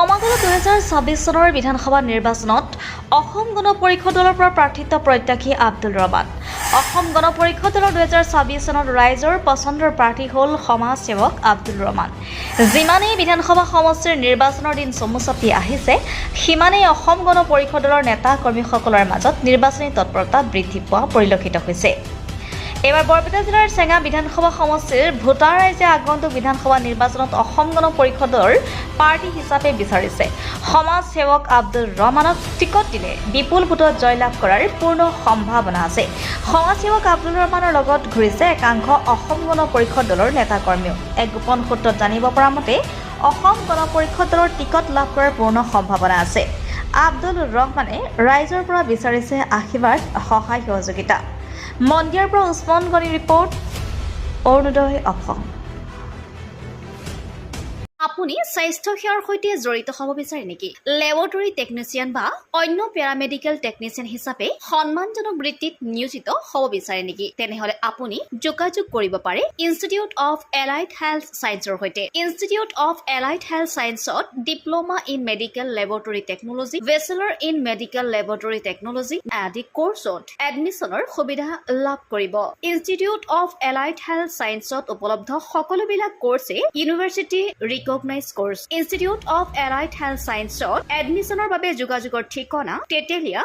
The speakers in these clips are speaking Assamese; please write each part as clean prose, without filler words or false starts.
সমাগত 2026 চনৰ বিধানসভা নিৰ্বাচনত অসম গণ পৰিষদ দলৰ পৰা প্ৰাৰ্থিত্ব প্ৰত্যাশী আব্দুল ৰহমান। অসম গণ পৰিষদ দলৰ 2026 চনত ৰাইজৰ পচন্দৰ প্ৰাৰ্থী হ'ল সমাজ সেৱক আব্দুল ৰহমান। যিমানেই বিধানসভা সমষ্টিৰ নিৰ্বাচনৰ দিন চমু চাপি আহিছে, সিমানেই অসম গণ পৰিষদ দলৰ নেতা কৰ্মীসকলৰ মাজত নিৰ্বাচনী তৎপৰতা বৃদ্ধি পোৱা পৰিলক্ষিত হৈছে। এবাৰ বৰপেটা জিলাৰ চেঙা বিধানসভা সমষ্টিৰ ভোটাৰ ৰাইজে আগন্তুক বিধানসভা নিৰ্বাচনত অসম গণ পৰিষদৰ পাৰ্টি হিচাপে বিচাৰিছে। সমাজ সেৱক আব্দুল ৰহমানক টিকট দিলে বিপুল ভোটত জয়লাভ কৰাৰ পূৰ্ণ সম্ভাৱনা আছে। সমাজ সেৱক আব্দুল ৰহমানৰ লগত ঘূৰিছে একাংশ অসম গণ পৰিষদ দলৰ নেতাকৰ্মীও। এক গোপন সূত্ৰত জানিব পৰা মতে অসম গণ পৰিষদ দলৰ টিকট লাভ কৰাৰ পূৰ্ণ সম্ভাৱনা আছে। আব্দুল ৰহমানে ৰাইজৰ পৰা বিচাৰিছে আশীৰ্বাদ, সহায় সহযোগিতা। মন্দিৰৰ পৰা উছমান গনি ৰিপৰ্ট, অৰুণোদয় অসম। আপুনি স্বাস্থ্য সেৱাৰ সৈতে জড়িত হ'ব বিচাৰে নেকি? লেবৰেটৰী টেকনিচিয়ান বা অন্য পেৰামেডিকেল টেকনিচিয়ান হিচাপে সন্মানজনক বৃত্তিত নিয়োজিত হ'ব বিচাৰে নেকি? তেনেহ'লে আপুনি যোগাযোগ কৰিব পাৰে ইনষ্টিটিউট অফ এলাইড হেল্থ ছায়েন্সৰ সৈতে। ইনষ্টিটিউট অফ এলাইড হেল্থ ছায়েন্সত diploma in medical laboratory technology, bachelor in medical laboratory technology আদি কোৰ্চত এডমিশ্যনৰ সুবিধা লাভ কৰিব। ইনষ্টিটিউট অফ এলাইড হেল্থ ছায়েন্সত উপলব্ধ সকলোবিলাক কোৰ্চে university recognise course. Institute of allied health ছায়েন্সত এডমিশ্যনৰ বাবে যোগাযোগৰ ঠিকনা তেতেলিয়া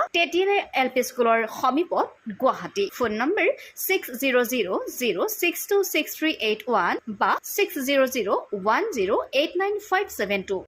LP স্কুলৰ সমীপত, গুৱাহাটী। ফোন নম্বৰ 600006263881 বা 6001089572।